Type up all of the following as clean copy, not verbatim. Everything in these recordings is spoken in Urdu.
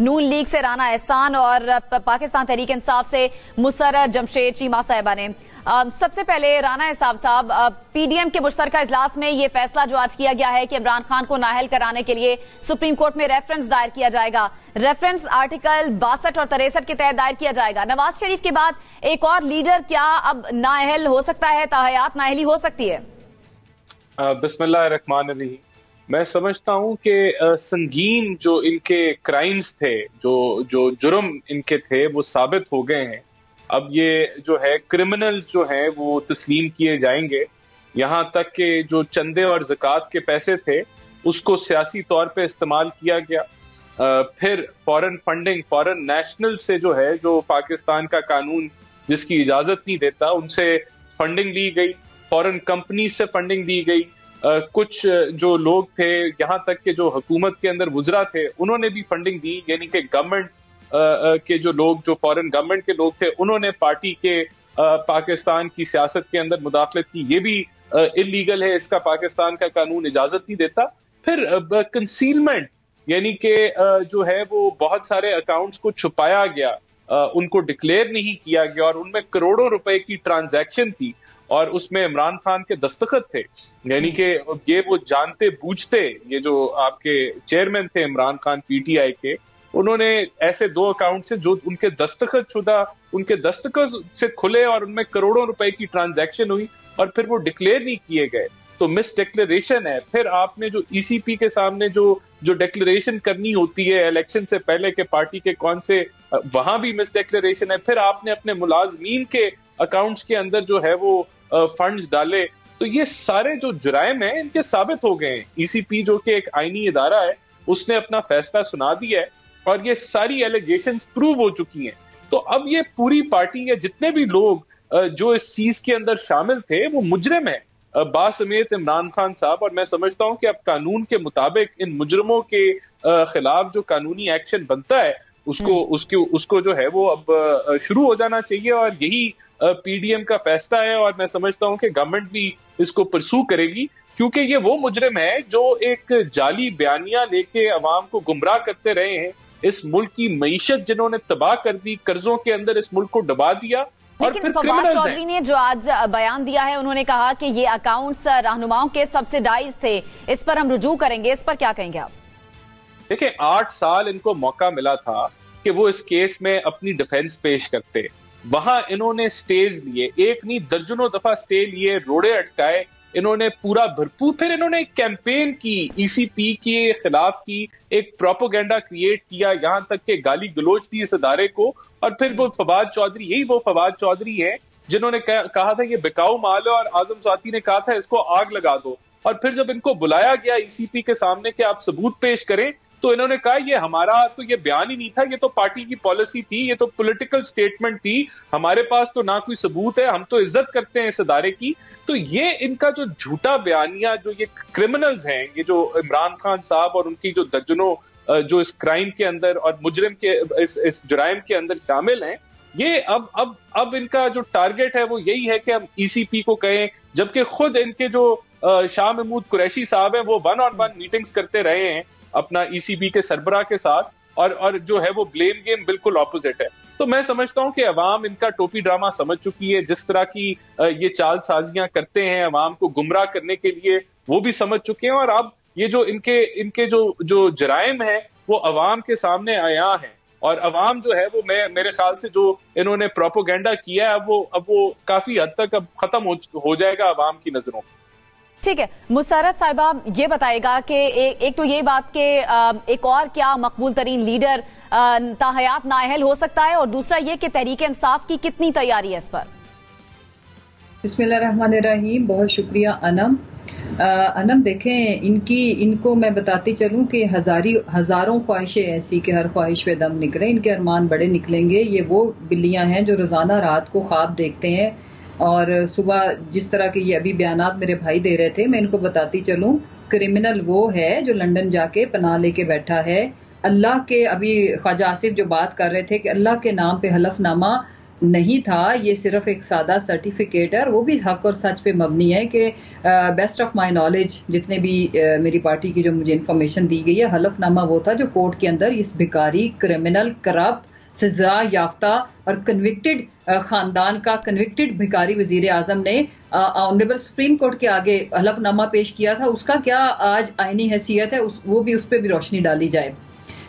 نون لیگ سے رانا احسان اور پاکستان تحریک انصاف سے مسرت جمشید چیمہ صاحبہ نے. سب سے پہلے رانا احسان صاحب، پی ڈی ایم کے مشترکہ اجلاس میں یہ فیصلہ جو آج کیا گیا ہے کہ عمران خان کو نااہل کرانے کے لیے سپریم کورٹ میں ریفرنس دائر کیا جائے گا. ریفرنس آرٹیکل 62 اور 63 کے تحت دائر کیا جائے گا. نواز شریف کے بعد ایک اور لیڈر کیا اب نااہل ہو سکتا ہے؟ تاحیات نااہلی ہو سکتی ہے؟ بسم اللہ الرحمن الرحیم. میں سمجھتا ہوں کہ سنگین جو ان کے کرائمز تھے، جو جرم ان کے تھے، وہ ثابت ہو گئے ہیں. اب یہ جو ہے کرمنلز جو ہیں وہ تسلیم کیے جائیں گے. یہاں تک کہ جو چندے اور زکوٰۃ کے پیسے تھے اس کو سیاسی طور پہ استعمال کیا گیا. پھر فورن فنڈنگ، فورن نیشنل سے جو ہے، جو پاکستان کا قانون جس کی اجازت نہیں دیتا، ان سے فنڈنگ لی گئی. فورن کمپنیز سے فنڈنگ دی گئی. کچھ جو لوگ تھے، یہاں تک کہ جو حکومت کے اندر وزراء تھے، انہوں نے بھی فنڈنگ دی. یعنی کہ گورنمنٹ کے جو لوگ، جو فورن گورنمنٹ کے لوگ تھے، انہوں نے پارٹی کے پاکستان کی سیاست کے اندر مداخلت کی. یہ بھی انلیگل ہے، اس کا پاکستان کا قانون اجازت نہیں دیتا. پھر کنسیلمنٹ، یعنی کہ جو ہے وہ بہت سارے اکاؤنٹس کو چھپایا گیا، ان کو ڈکلیئر نہیں کیا گیا، اور ان میں کروڑوں روپے کی ٹرانزیکشن تھی اور اس میں عمران خان کے دستخط تھے. یعنی کہ یہ وہ جانتے بوجھتے، یہ جو آپ کے چیئرمین تھے Imran Khan P T I کے، انہوں نے ایسے 2 اکاؤنٹ سے جو ان کے دستخط شدہ، ان کے دستخط سے کھلے اور ان میں کروڑوں روپے کی ٹرانزیکشن ہوئی اور پھر وہ ڈکلیئر نہیں کیے گئے. تو مس ڈکلیریشن ہے. پھر آپ نے جو ای سی پی کے سامنے جو ڈکلیریشن کرنی ہوتی ہے الیکشن سے پہلے کہ پارٹی کے کون سے، وہاں بھی مس ڈکلیریشن ہے. پھر آپ نے اپنے ملازمین کے اکاؤنٹس کے اندر جو ہے وہ فنڈز ڈالے. تو یہ سارے جو جرائم ہیں ان کے ثابت ہو گئے ہیں. ای سی پی جو کہ ایک آئینی ادارہ ہے، اس نے اپنا فیصلہ سنا دیا ہے اور یہ ساری ایلیگیشنز پروو ہو چکی ہیں. تو اب یہ پوری پارٹی یا جتنے بھی لوگ جو اس چیز کے اندر شامل تھے وہ مجرم ہیں، باسمیت عمران خان صاحب. اور میں سمجھتا ہوں کہ اب قانون کے مطابق ان مجرموں کے خلاف جو قانونی ایکشن بنتا ہے اس کو جو ہے وہ اب شروع ہو جانا چاہیے. اور یہی پی ڈی ایم کا فیصلہ ہے، اور میں سمجھتا ہوں کہ گورنمنٹ بھی اس کو پرسو کرے گی، کیونکہ یہ وہ مجرم ہے جو ایک جعلی بیانیہ لے کے عوام کو گمراہ کرتے رہے ہیں. اس ملک کی معیشت جنہوں نے تباہ کر دی، قرضوں کے اندر اس ملک کو ڈبا دیا. لیکن فواد چودھری نے جو آج بیان دیا ہے، انہوں نے کہا کہ یہ اکاؤنٹس رہنماؤں کے سبسیڈائز تھے، اس پر ہم رجوع کریں گے. اس پر کیا کہیں گے آپ؟ دیکھیں، 8 سال ان کو موقع ملا تھا کہ وہ اس کیس میں اپنی ڈیفنس پیش کرتے. وہاں انہوں نے سٹیز لیے، ایک نہیں درجنوں دفعہ سٹے لیے، روڑے اٹکائے. انہوں نے پورا بھرپور، پھر انہوں نے ایک کیمپین کی ای سی پی کے خلاف کی، ایک پروپیگنڈا کریٹ کیا، یہاں تک کہ گالی گلوچ دی اس ادارے کو. اور پھر وہ فواد چودھری، یہی وہ فواد چودھری ہیں جنہوں نے کہا تھا یہ بکاؤ مال ہے، اور اعظم سواتی نے کہا تھا اس کو آگ لگا دو. اور پھر جب ان کو بلایا گیا ای سی پی کے سامنے کہ آپ ثبوت پیش کریں، تو انہوں نے کہا یہ ہمارا تو یہ بیان ہی نہیں تھا، یہ تو پارٹی کی پالیسی تھی، یہ تو پولیٹیکل سٹیٹمنٹ تھی، ہمارے پاس تو نہ کوئی ثبوت ہے، ہم تو عزت کرتے ہیں اس ادارے کی. تو یہ ان کا جو جھوٹا بیانیہ، جو یہ کرمنلز ہیں، یہ جو عمران خان صاحب اور ان کی جو درجنوں جو اس کرائم کے اندر اور مجرم کے اس جرائم کے اندر شامل ہیں، یہ اب ان کا جو ٹارگٹ ہے وہ یہی ہے کہ ہم ای سی پی کو کہیں، جبکہ خود ان کے جو شاہ محمود قریشی صاحب ہیں وہ 1-on-1 میٹنگز کرتے رہے ہیں اپنا ای سی بی کے سربراہ کے ساتھ، اور جو ہے وہ بلیم گیم بالکل اپوزٹ ہے. تو میں سمجھتا ہوں کہ عوام ان کا ٹوپی ڈرامہ سمجھ چکی ہے، جس طرح کی یہ چال سازیاں کرتے ہیں عوام کو گمراہ کرنے کے لیے، وہ بھی سمجھ چکے ہیں. اور اب یہ جو ان کے جو جرائم ہیں وہ عوام کے سامنے آیا ہیں، اور عوام جو ہے وہ میرے خیال سے جو انہوں نے پروپیگنڈا کیا ہے اب وہ کافی حد تک اب ختم ہو جائے گا عوام کی نظروں. ٹھیک ہے، مسرت صاحبہ یہ بتائے گا کہ ایک تو یہ بات کہ ایک اور کیا مقبول ترین لیڈر تاحیات نااہل ہو سکتا ہے، اور دوسرا یہ کہ تحریک انصاف کی کتنی تیاری ہے اس پر؟ بسم اللہ الرحمن الرحیم. بہت شکریہ انم. دیکھیں ان کو میں بتاتی چلوں کہ ہزاروں خواہشیں ایسی کہ ہر خواہش پہ دم نکلے. ان کے ارمان بڑے نکلیں گے. یہ وہ بلیاں ہیں جو روزانہ رات کو خواب دیکھتے ہیں، اور صبح جس طرح کے یہ ابھی بیانات میرے بھائی دے رہے تھے، میں ان کو بتاتی چلوں، کرمنل وہ ہے جو لندن جا کے پناہ لے کے بیٹھا ہے. اللہ کے، ابھی خواجہ آصف جو بات کر رہے تھے کہ اللہ کے نام پہ حلف نامہ نہیں تھا، یہ صرف ایک سادہ سرٹیفکیٹ ہے، اور وہ بھی حق اور سچ پہ مبنی ہے کہ بیسٹ آف مائی نالج جتنے بھی میری پارٹی کی جو مجھے انفارمیشن دی گئی ہے، حلف نامہ وہ تھا جو کورٹ کے اندر اس بھکاری، کرمنل، کرپٹ، سزا یافتہ اور کنوکٹڈ خاندان کا کنوکٹڈ بھکاری وزیر اعظم نے آنریبل سپریم کورٹ کے آگے حلف نامہ پیش کیا تھا، اس کا کیا آج آئینی حیثیت ہے، وہ بھی اس پہ بھی روشنی ڈالی جائے۔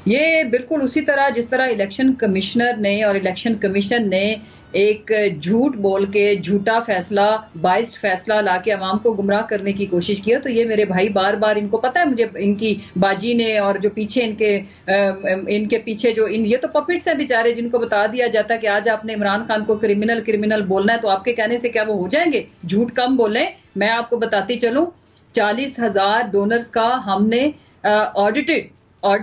یہ بالکل اسی طرح جس طرح الیکشن کمشنر نے اور الیکشن کمیشن نے ایک جھوٹ بول کے جھوٹا فیصلہ، باعث فیصلہ لا کے عوام کو گمراہ کرنے کی کوشش کی ہے، تو یہ میرے بھائی بار بار، ان کو پتا ہے مجھے ان کی باجی نے اور جو پیچھے ان کے پیچھے جو یہ تو پپٹس ہیں بیچارے، جن کو بتا دیا جاتا ہے کہ آج آپ نے عمران خان کو کرمنل بولنا ہے تو آپ کے کہنے سے کیا وہ ہو جائیں گے؟ جھوٹ کم بولیں۔ میں آپ کو بتاتی چلوں 40,000 ڈونرز کا ہم نے آڈیٹڈ اور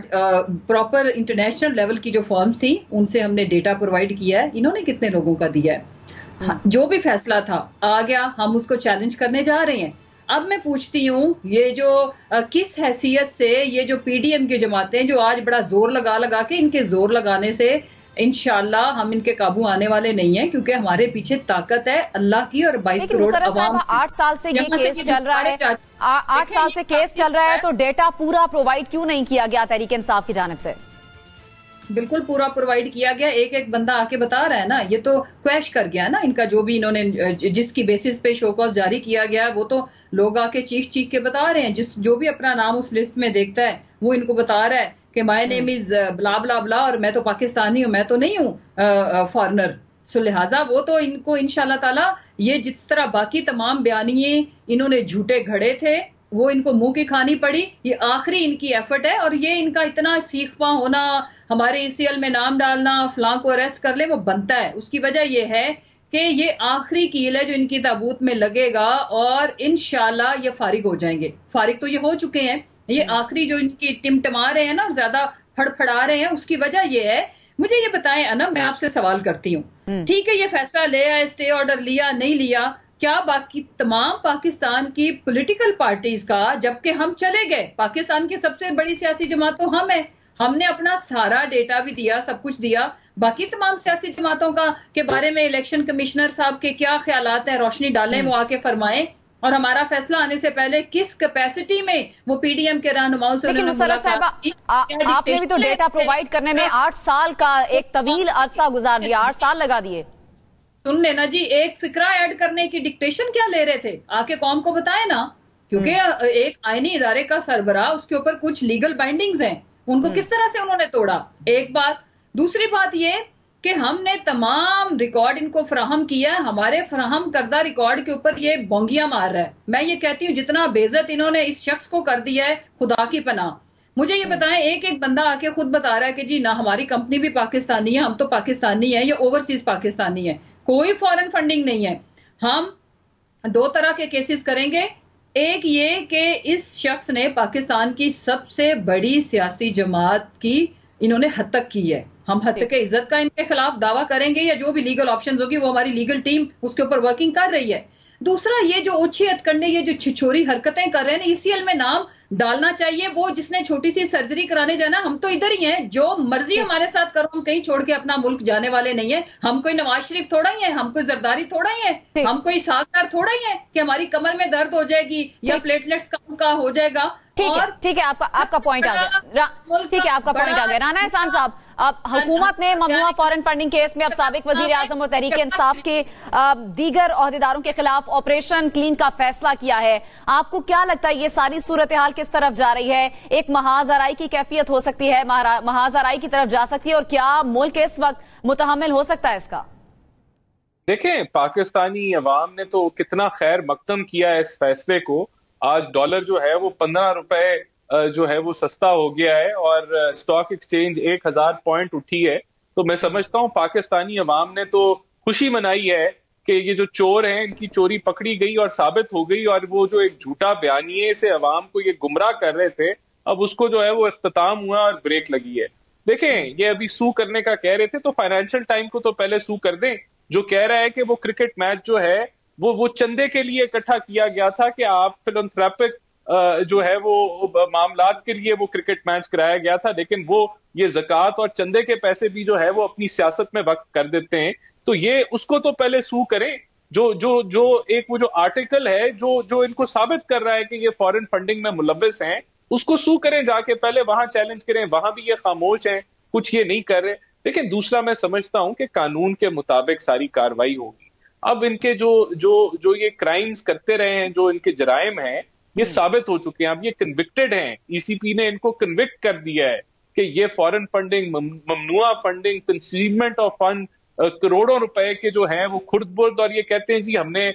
پراپر انٹرنیشنل لیول کی جو فارمز تھی ان سے ہم نے ڈیٹا پرووائڈ کیا ہے، انہوں نے کتنے لوگوں کا دیا ہے؟ جو بھی فیصلہ تھا آ گیا، ہم اس کو چیلنج کرنے جا رہے ہیں۔ اب میں پوچھتی ہوں یہ جو کس حیثیت سے یہ جو پی ڈی ایم کی جماعتیں جو آج بڑا زور لگا کے، ان کے زور لگانے سے انشاءاللہ ہم ان کے قابو آنے والے نہیں ہیں، کیونکہ ہمارے پیچھے طاقت ہے اللہ کی اور 22 کروڑ عوام کی۔ 8 سال سے یہ کیس چل رہا ہے، 8 سال سے کیس چل رہا ہے، تو ڈیٹا پورا پرووائڈ کیوں نہیں کیا گیا تحریک انصاف کی جانب سے؟ بالکل پورا پرووائڈ کیا گیا، ایک ایک بندہ آ کے بتا رہا ہے نا، یہ تو کویش کر گیا نا ان کا، جو بھی انہوں نے جس کی بیسس پہ شو کاز جاری کیا گیا وہ تو لوگ آ کے چیخ کے بتا رہے ہیں، جو بھی اپنا نام اس لسٹ میں دیکھتا ہے وہ ان کو بتا رہا ہے کہ مائی نیم از بلا بلا بلا، اور میں تو پاکستانی ہوں، میں تو نہیں ہوں فارنر۔ سو لہٰذا وہ تو ان کو انشاءاللہ تعالی یہ جس طرح باقی تمام بیانیے انہوں نے جھوٹے گھڑے تھے وہ ان کو منہ کی کھانی پڑی، یہ آخری ان کی ایفرٹ ہے، اور یہ ان کا اتنا سیخواں ہونا، ہمارے ECL میں نام ڈالنا، فلاں کو اریسٹ کر لے، وہ بنتا ہے۔ اس کی وجہ یہ ہے کہ یہ آخری کیل ہے جو ان کی تابوت میں لگے گا، اور انشاءاللہ یہ فارغ ہو جائیں گے۔ فارغ تو یہ ہو چکے ہیں، یہ آخری جو ان کی ٹمٹما رہے ہیں نا، زیادہ پھڑا رہے ہیں، اس کی وجہ یہ ہے۔ مجھے یہ بتائیں انم، میں آپ سے سوال کرتی ہوں، ٹھیک ہے یہ فیصلہ لے آئے، اسٹے آرڈر لیا نہیں لیا، کیا باقی تمام پاکستان کی پولیٹیکل پارٹیز کا، جبکہ ہم چلے گئے، پاکستان کی سب سے بڑی سیاسی جماعت تو ہم ہیں، ہم نے اپنا سارا ڈیٹا بھی دیا، سب کچھ دیا، باقی تمام سیاسی جماعتوں کا کے بارے میں الیکشن کمشنر صاحب کے کیا خیالات ہیں، روشنی ڈالیں، وہ آ کے فرمائیں، اور ہمارا فیصلہ آنے سے پہلے کس کیپیسٹی میں وہ پی ڈی ایم کے رہنماؤں سے انہوں نے ملاقات کی۔ آپ نے بھی تو ڈیٹا پرووائڈ کرنے میں 8 سال کا ایک طویل عرصہ گزار دیا، 8 سال لگا دیے۔ سن لینا جی، ایک فکرہ ایڈ کرنے کی ڈکٹیشن کیا لے رہے تھے؟ آ کے قوم کو بتائیں نا، کیونکہ ایک آئینی ادارے کا سربراہ، اس کے اوپر کچھ لیگل بائنڈنگز ہیں، ان کو کس طرح سے انہوں نے توڑا؟ ایک بات۔ دوسری بات یہ کہ ہم نے تمام ریکارڈ ان کو فراہم کیا ہے، ہمارے فراہم کردہ ریکارڈ کے اوپر یہ بونگیاں مار رہا ہے۔ میں یہ کہتی ہوں جتنا بے عزت انہوں نے اس شخص کو کر دیا ہے، خدا کی پناہ۔ مجھے یہ بتائیں، ایک ایک بندہ آ کے خود بتا رہا ہے کہ جی نہ ہماری کمپنی بھی پاکستانی ہے، ہم تو پاکستانی ہیں، یہ اوورسیز پاکستانی ہے، کوئی فارن فنڈنگ نہیں ہے۔ ہم 2 طرح کے کیسز کریں گے، ایک یہ کہ اس شخص نے پاکستان کی سب سے بڑی سیاسی جماعت کی انہوں نے ہتک کی ہے، ہم ہتک عزت کا ان کے خلاف دعویٰ کریں گے، یا جو بھی لیگل آپشنز ہوگی وہ ہماری لیگل ٹیم اس کے اوپر ورکنگ کر رہی ہے۔ دوسرا یہ جو اچھی ہتکنڈے، یہ جو چھچوری حرکتیں کر رہے ہیں، ECL میں نام ڈالنا چاہیے، وہ جس نے چھوٹی سی سرجری کرانے جانا، ہم تو ادھر ہی ہیں، جو مرضی ہمارے ساتھ کرو، ہم کہیں چھوڑ کے اپنا ملک جانے والے نہیں ہیں، ہم کوئی نواز شریف تھوڑا ہی ہیں، ہم کوئی زرداری تھوڑا ہی ہیں، ہم کوئی ساکھدار تھوڑا ہی ہیں کہ ہماری کمر میں درد ہو جائے گی یا پلیٹلیٹس کا ہو جائے گا۔ ٹھیک ہے، آپ کا پوائنٹ آ گیا، ٹھیک ہے آپ کا پوائنٹ آ گیا۔ رانا احسان صاحب، اب حکومت نے ممنوعہ فارن فنڈنگ کیس میں اب سابق وزیر اعظم اور تحریک انصاف کے دیگر عہدیداروں کے خلاف آپریشن کلین کا فیصلہ کیا ہے، آپ کو کیا لگتا ہے یہ ساری صورتحال کس طرف جا رہی ہے؟ ایک محاذ آرائی کی کیفیت ہو سکتی ہے، محاذ آرائی کی طرف جا سکتی ہے، اور کیا ملک اس وقت متحمل ہو سکتا ہے اس کا؟ دیکھیں، پاکستانی عوام نے تو کتنا خیر مقدم کیا ہے اس فیصلے کو۔ آج ڈالر جو ہے وہ 15 روپے جو ہے وہ سستا ہو گیا ہے، اور سٹاک ایکسچینج 1000 پوائنٹ اٹھی ہے۔ تو میں سمجھتا ہوں پاکستانی عوام نے تو خوشی منائی ہے کہ یہ جو چور ہیں ان کی چوری پکڑی گئی اور ثابت ہو گئی، اور وہ جو ایک جھوٹا بیانیے سے عوام کو یہ گمراہ کر رہے تھے، اب اس کو جو ہے وہ اختتام ہوا اور بریک لگی ہے۔ دیکھیں، یہ ابھی سو کرنے کا کہہ رہے تھے تو فائنینشل ٹائم کو تو پہلے سو کر دیں، جو کہہ رہا ہے کہ وہ کرکٹ میچ جو ہے وہ چندے کے لیے اکٹھا کیا گیا تھا کہ آپ فلانتھراپک جو ہے وہ معاملات کے لیے وہ کرکٹ میچ کرایا گیا تھا، لیکن وہ یہ زکوٰۃ اور چندے کے پیسے بھی جو ہے وہ اپنی سیاست میں وقف کر دیتے ہیں. تو یہ اس کو تو پہلے سو کریں. جو ایک وہ جو آرٹیکل ہے جو ان کو ثابت کر رہا ہے کہ یہ فارن فنڈنگ میں ملوث ہیں، اس کو سو کریں جا کے، پہلے وہاں چیلنج کریں. وہاں بھی یہ خاموش ہیں، کچھ یہ نہیں کر رہے. لیکن دوسرا میں سمجھتا ہوں کہ قانون کے مطابق ساری کاروائی ہوگی. اب ان کے جو یہ کرائمز کرتے رہے ہیں، جو ان کے جرائم ہیں، یہ ثابت ہو چکے ہیں. اب یہ کنوکٹڈ ہیں. ای سی پی نے ان کو کنوکٹ کر دیا ہے کہ یہ فارن فنڈنگ، ممنوعہ فنڈنگ، کنسیلمنٹ آف فنڈ، کروڑوں روپے کے جو ہیں وہ خرد برد. اور یہ کہتے ہیں جی ہم نے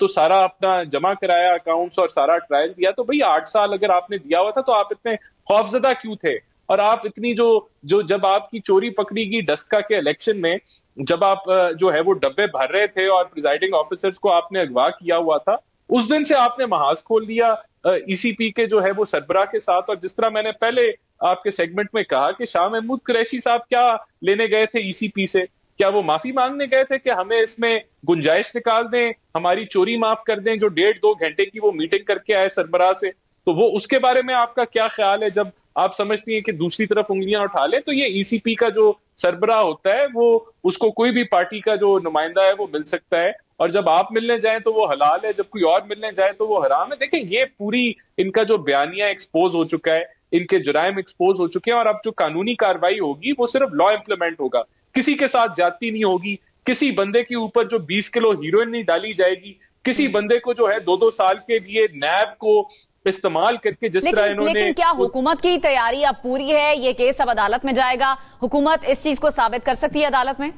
تو سارا اپنا جمع کرایا اکاؤنٹس اور سارا ٹرائل دیا. تو بھئی 8 سال اگر آپ نے دیا ہوا تھا تو آپ اتنے خوفزدہ کیوں تھے؟ اور آپ اتنی جو جب آپ کی چوری پکڑی گئی ڈسکا کے الیکشن میں، جب آپ جو ہے وہ ڈبے بھر رہے تھے اور پریزائڈنگ آفیسرز کو آپ نے اغوا کیا ہوا تھا، اس دن سے آپ نے محاذ کھول دیا ای سی پی کے جو ہے وہ سربراہ کے ساتھ. اور جس طرح میں نے پہلے آپ کے سیگمنٹ میں کہا کہ شاہ محمود قریشی صاحب کیا لینے گئے تھے ای سی پی سے؟ کیا وہ معافی مانگنے گئے تھے کہ ہمیں اس میں گنجائش نکال دیں، ہماری چوری معاف کر دیں، جو 1.5-2 گھنٹے کی وہ میٹنگ کر کے آئے سربراہ سے؟ تو وہ اس کے بارے میں آپ کا کیا خیال ہے جب آپ سمجھتی ہیں کہ دوسری طرف انگلیاں اٹھا لیں؟ تو یہ ای سی پی کا جو سربراہ ہوتا ہے وہ اس کو کوئی بھی پارٹی کا جو نمائندہ ہے وہ مل سکتا ہے، اور جب آپ ملنے جائیں تو وہ حلال ہے، جب کوئی اور ملنے جائے تو وہ حرام ہے. دیکھیں یہ پوری ان کا جو بیانیہ ایکسپوز ہو چکا ہے، ان کے جرائم ایکسپوز ہو چکے ہیں. اور اب جو قانونی کاروائی ہوگی وہ صرف لا امپلیمنٹ ہوگا، کسی کے ساتھ زیادتی نہیں ہوگی، کسی بندے کے اوپر جو 20 کلو ہیروئن نہیں ڈالی جائے گی، کسی بندے کو جو ہے 2-2 سال کے لیے نیب کو استعمال کر کے جس طرح انہوں نے. لیکن کیا حکومت کی تیاری اب پوری ہے؟ یہ کیس اب عدالت میں جائے گا، حکومت اس چیز کو ثابت کر سکتی ہے عدالت میں؟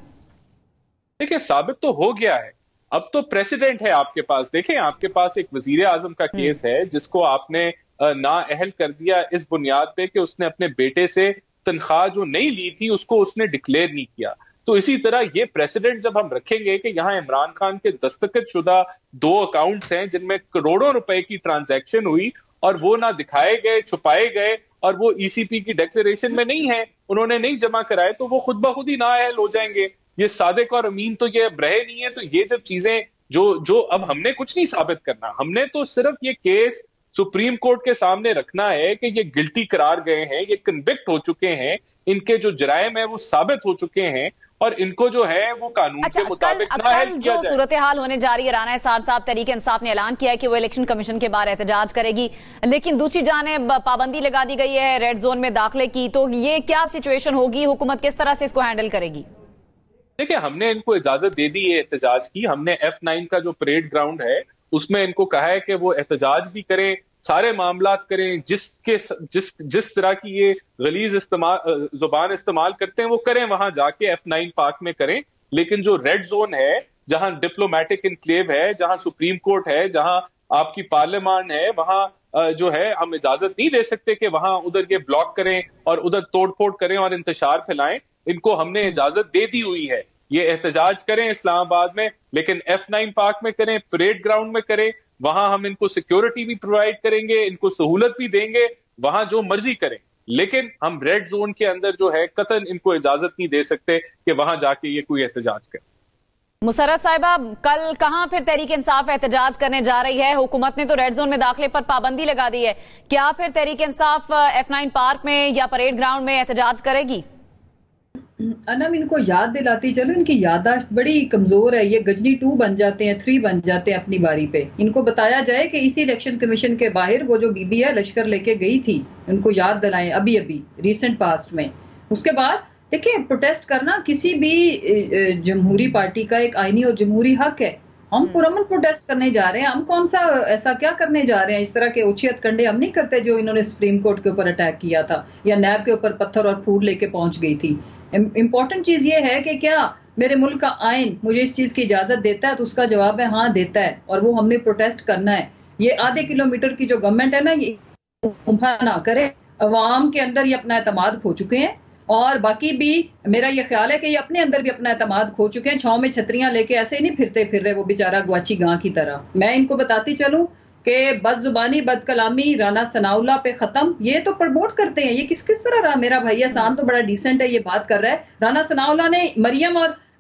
دیکھیں ثابت تو ہو گیا ہے، اب تو پریسیڈنٹ ہے آپ کے پاس. دیکھیں آپ کے پاس ایک وزیر اعظم کا کیس ہے جس کو آپ نے نااہل کر دیا اس بنیاد پہ کہ اس نے اپنے بیٹے سے تنخواہ جو نہیں لی تھی اس کو اس نے ڈکلیئر نہیں کیا. تو اسی طرح یہ پریسیڈنٹ جب ہم رکھیں گے کہ یہاں عمران خان کے دستخط شدہ 2 اکاؤنٹس ہیں جن میں کروڑوں روپے کی ٹرانزیکشن ہوئی اور وہ نہ دکھائے گئے، چھپائے گئے، اور وہ ای سی پی کی ڈیکلریشن میں نہیں ہے، انہوں نے نہیں جمع کرائے، تو وہ خود بخود ہی نااہل ہو جائیں گے. یہ صادق اور امین تو یہ اب رہے نہیں ہے. تو یہ جب چیزیں جو اب ہم نے کچھ نہیں ثابت کرنا، ہم نے تو صرف یہ کیس سپریم کورٹ کے سامنے رکھنا ہے کہ یہ گلٹی قرار گئے ہیں، یہ کنوکٹ ہو چکے ہیں، ان کے جو جرائم ہیں وہ ثابت ہو چکے ہیں، اور ان کو جو ہے وہ قانون کے مطابق نااہل کیا جائے. صورتحال ہونے جا رہی ہے، رانا احسان صاحب تحریک انصاف نے اعلان کیا ہے کہ وہ الیکشن کمیشن کے باہر احتجاج کرے گی، لیکن دوسری جانب پابندی لگا دی گئی ہے ریڈ زون میں داخلے کی. تو یہ کیا سچویشن ہوگی؟ حکومت کس طرح سے اس کو ہینڈل کرے گی؟ دیکھیں ہم نے ان کو اجازت دے دی ہے احتجاج کی. ہم نے F9 کا جو پریڈ گراؤنڈ ہے اس میں ان کو کہا ہے کہ وہ احتجاج بھی کریں، سارے معاملات کریں، جس طرح کی یہ غلیظ زبان استعمال کرتے ہیں وہ کریں، وہاں جا کے F9 پارک میں کریں. لیکن جو ریڈ زون ہے، جہاں ڈپلومیٹک انکلیو ہے، جہاں سپریم کورٹ ہے، جہاں آپ کی پارلیمان ہے، وہاں جو ہے ہم اجازت نہیں دے سکتے کہ وہاں ادھر یہ بلاک کریں اور ادھر توڑ پھوڑ کریں اور انتشار پھیلائیں. ان کو ہم نے اجازت دے دی ہوئی ہے، یہ احتجاج کریں اسلام آباد میں، لیکن F9 پارک میں کریں، پریڈ گراؤنڈ میں کریں. وہاں ہم ان کو سیکیورٹی بھی پرووائڈ کریں گے، ان کو سہولت بھی دیں گے، وہاں جو مرضی کریں. لیکن ہم ریڈ زون کے اندر جو ہے قطعاً ان کو اجازت نہیں دے سکتے کہ وہاں جا کے یہ کوئی احتجاج کرے. مسرت صاحبہ، کل کہاں پھر تحریک انصاف احتجاج کرنے جا رہی ہے؟ حکومت نے تو ریڈ زون میں داخلے پر پابندی لگا دی ہے، کیا پھر تحریک انصاف F9 پارک میں یا پریڈ گراؤنڈ میں احتجاج کرے گی؟ انم ان کو یاد دلاتی چلو، ان کی یادداشت بڑی کمزور ہے، یہ گجنی 2 بن جاتے ہیں، 3 بن جاتے ہیں اپنی باری پہ. ان کو بتایا جائے کہ اسی الیکشن کمیشن کے باہر وہ جو بی بی ہے لشکر لے کے گئی تھی، ان کو یاد دلائیں ابھی ریسنٹ پاسٹ میں. اس کے بعد دیکھیں پروٹیسٹ کرنا کسی بھی جمہوری پارٹی کا ایک آئینی اور جمہوری حق ہے. ہم پرامن پروٹیسٹ کرنے جا رہے ہیں، ہم کون سا ایسا کیا کرنے جا رہے ہیں؟ اس طرح کے اوچھیت کنڈے ہم نہیں کرتے جو انہوں نے سپریم کورٹ کے اوپر اٹیک کیا تھا یا نیب کے اوپر پتھر اور پھوٹ لے کے پہنچ گئی تھی. امپورٹنٹ چیز یہ ہے کہ کیا میرے ملک کا آئین مجھے اس چیز کی اجازت دیتا ہے؟ تو اس کا جواب ہے ہاں دیتا ہے، اور وہ ہم نے پروٹیسٹ کرنا ہے. یہ آدھے کلومیٹر کی جو گورنمنٹ ہے نا، یہ نہ کرے. عوام کے اندر یہ اپنا اعتماد کھو چکے ہیں، اور باقی بھی میرا یہ خیال ہے کہ یہ اپنے اندر بھی اپنا اعتماد کھو چکے ہیں. چھاؤں میں چھتریاں لے کے ایسے ہی نہیں پھر رہے وہ بیچارہ گواچی گاں کی طرح. میں ان کو بتاتی چلوں کہ بد زبانی بد کلامی رانا ثناء اللہ پہ ختم، یہ تو پروموٹ کرتے ہیں. یہ کس طرح رہا؟ میرا بھائی احسان تو بڑا ڈیسنٹ ہے، یہ بات کر رہا ہے. رانا ثناء اللہ نے مریم اور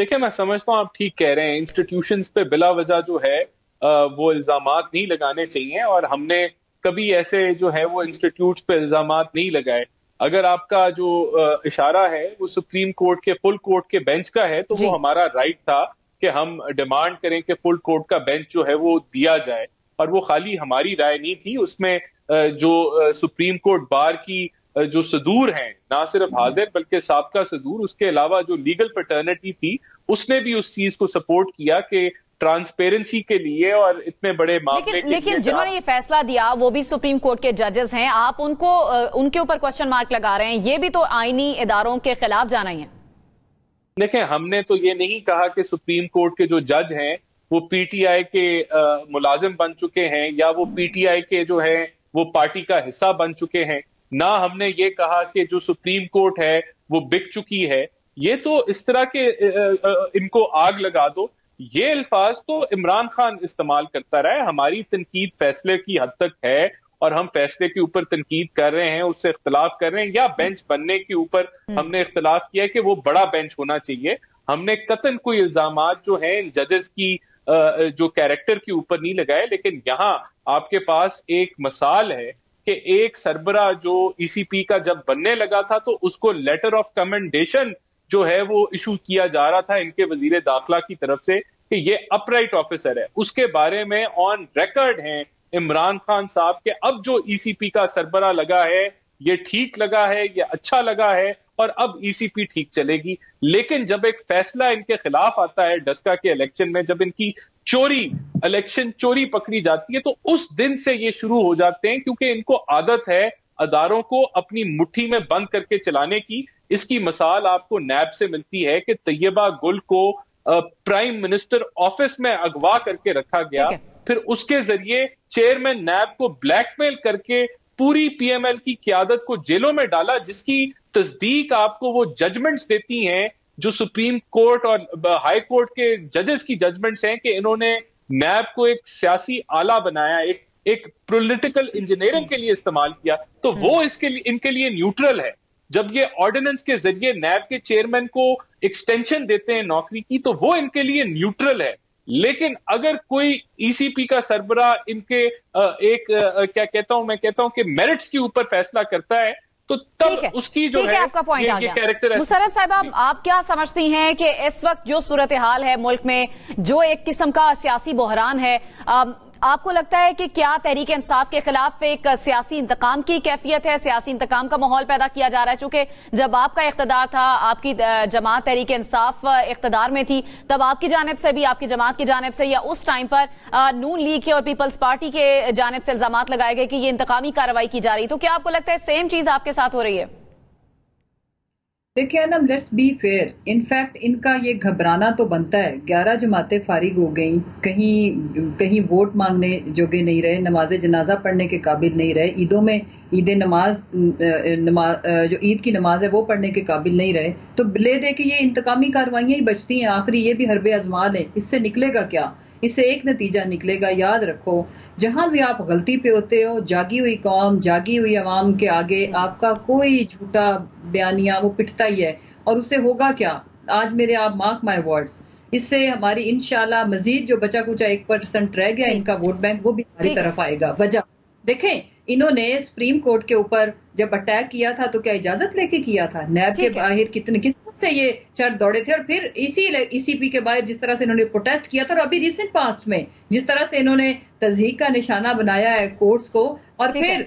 دیکھیں میں سمجھتا ہوں آپ ٹھیک کہہ رہے ہیں، انسٹیٹیوشنز پہ بلا وجہ جو ہے وہ الزامات نہیں لگانے چاہیے، اور ہم نے کبھی ایسے جو ہے وہ انسٹیٹیوٹس پہ الزامات نہیں لگائے. اگر آپ کا جو اشارہ ہے وہ سپریم کورٹ کے فل کورٹ کے بینچ کا ہے تو وہ ہمارا رائٹ تھا کہ ہم ڈیمانڈ کریں کہ فل کورٹ کا بینچ جو ہے وہ دیا جائے، اور وہ خالی ہماری رائے نہیں تھی، اس میں جو سپریم کورٹ بار کی جو صدور ہیں، نہ صرف حاضر بلکہ سابقہ صدور، اس کے علاوہ جو لیگل فرٹرنیٹی تھی اس نے بھی اس چیز کو سپورٹ کیا کہ ٹرانسپیرنسی کے لیے اور اتنے بڑے معاملے کے لیے. لیکن جنہوں نے یہ فیصلہ دیا وہ بھی سپریم کورٹ کے ججز ہیں، آپ ان کے اوپر کوسچن مارک لگا رہے ہیں، یہ بھی تو آئینی اداروں کے خلاف جانا ہی ہے. دیکھیں ہم نے تو یہ نہیں کہا کہ سپریم کورٹ کے جو جج ہیں وہ پی ٹی آئی کے ملازم بن چکے ہیں یا وہ پی ٹی آئی کے جو ہے وہ پارٹی کا حصہ بن چکے ہیں، نہ ہم نے یہ کہا کہ جو سپریم کورٹ ہے وہ بک چکی ہے. یہ تو اس طرح کے ان کو آگ لگا دو، یہ الفاظ تو عمران خان استعمال کرتا رہا ہے. ہماری تنقید فیصلے کی حد تک ہے اور ہم فیصلے کے اوپر تنقید کر رہے ہیں، اس سے اختلاف کر رہے ہیں، یا بینچ بننے کے اوپر ہم نے اختلاف کیا کہ وہ بڑا بینچ ہونا چاہیے. ہم نے قطعاً کوئی الزامات جو ہیں ججز کی جو کیریکٹر کے اوپر نہیں لگائے، لیکن یہاں آپ کے پاس ایک مثال ہے کہ ایک سربراہ جو ای سی پی کا جب بننے لگا تھا تو اس کو لیٹر آف کمنڈیشن جو ہے وہ ایشو کیا جا رہا تھا ان کے وزیر داخلہ کی طرف سے کہ یہ اپرائٹ آفیسر ہے. اس کے بارے میں آن ریکارڈ ہیں عمران خان صاحب کے اب جو ای سی پی کا سربراہ لگا ہے یہ ٹھیک لگا ہے، یہ اچھا لگا ہے اور اب ای سی پی ٹھیک چلے گی. لیکن جب ایک فیصلہ ان کے خلاف آتا ہے ڈسکا کے الیکشن میں، جب ان کی الیکشن چوری پکڑی جاتی ہے تو اس دن سے یہ شروع ہو جاتے ہیں، کیونکہ ان کو عادت ہے اداروں کو اپنی مٹھی میں بند کر کے چلانے کی. اس کی مثال آپ کو نیب سے ملتی ہے کہ طیبہ گل کو پرائم منسٹر آفس میں اغوا کر کے رکھا گیا، پھر اس کے ذریعے چیئرمین نیب کو بلیک میل کر کے پوری پی ایم ایل کی قیادت کو جیلوں میں ڈالا، جس کی تصدیق آپ کو وہ ججمنٹس دیتی ہیں جو سپریم کورٹ اور ہائی کورٹ کے ججز کی ججمنٹس ہیں کہ انہوں نے نیب کو ایک سیاسی آلہ بنایا، ایک پولیٹیکل انجینئرنگ کے لیے استعمال کیا. تو وہ ان کے لیے نیوٹرل ہے. جب یہ آرڈیننس کے ذریعے نیب کے چیئرمین کو ایکسٹینشن دیتے ہیں نوکری کی تو وہ ان کے لیے نیوٹرل ہے. لیکن اگر کوئی ای سی پی کا سربراہ ان کے کیا کہتا ہوں کہ میرٹس کے اوپر فیصلہ کرتا ہے تو تب اس کی جو ہے یہ کیریکٹر. مسرت صاحبہ آپ کیا سمجھتی ہیں کہ اس وقت جو صورتحال ہے ملک میں، جو ایک قسم کا سیاسی بحران ہے، آپ کو لگتا ہے کہ کیا تحریک انصاف کے خلاف ایک سیاسی انتقام کی کیفیت ہے، سیاسی انتقام کا ماحول پیدا کیا جا رہا ہے؟ چونکہ جب آپ کا اقتدار تھا، آپ کی جماعت تحریک انصاف اقتدار میں تھی، تب آپ کی جانب سے بھی، آپ کی جماعت کی جانب سے، یا اس ٹائم پر نون لیگ کے اور پیپلز پارٹی کے جانب سے الزامات لگائے گئے کہ یہ انتقامی کارروائی کی جا رہی، تو کیا آپ کو لگتا ہے سیم چیز آپ کے ساتھ ہو رہی ہے؟ دیکھیں نا، لیٹس بی فیئر. انفیکٹ ان کا یہ گھبرانا تو بنتا ہے. 11 جماعتیں فارغ ہو گئیں، کہیں ووٹ مانگنے جوگے نہیں رہے، نماز جنازہ پڑھنے کے قابل نہیں رہے، عیدوں میں جو عید کی نماز ہے وہ پڑھنے کے قابل نہیں رہے. تو لے دے کے یہ انتقامی کاروائیاں ہی بچتی ہیں. آخری یہ بھی حرب ازمال ہے. اس سے نکلے گا کیا؟ اس سے ایک نتیجہ نکلے گا. یاد رکھو، جہاں بھی آپ غلطی پہ ہوتے ہو، جاگی ہوئی قوم، جاگی ہوئی عوام کے آگے آپ کا کوئی جھوٹا بیانیہ وہ پٹتا ہی ہے. اور اس سے ہوگا کیا؟ آج میرے آپ مارک مائی ورڈز، اس سے ہماری انشاءاللہ مزید جو بچا کچا 1% رہ گیا ان کا ووٹ بینک، وہ بھی ہماری طرف آئے گا. وجہ دیکھیں، انہوں نے سپریم کورٹ کے اوپر جب اٹیک کیا تھا تو کیا اجازت لے کے کیا تھا؟ نیب کے باہر کس طرح سے یہ چڑھ دوڑے تھے، اور پھر ای سی پی کے باہر جس طرح سے انہوں نے پروٹیسٹ کیا تھا، اور ابھی ریسنٹ پاسٹ میں جس طرح سے انہوں نے تضحیک کا نشانہ بنایا ہے کورٹس کو، اور پھر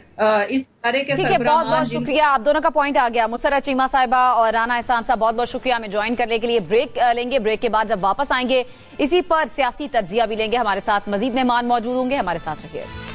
اس ادارے کے سربراہ. بہت شکریہ، آپ دونوں کا پوائنٹ آ گیا. مسرت چیمہ صاحبہ اور رانا احسان صاحب، بہت شکریہ ہمیں جوائن کرنے کے لیے. بریک لیں گے، بریک کے بعد جب واپس آئیں گے اسی پر سیاسی تجزیہ بھی لیں گے. ہمارے ساتھ مزید مہمان موجود ہوں گے، ہمارے ساتھ رہیے.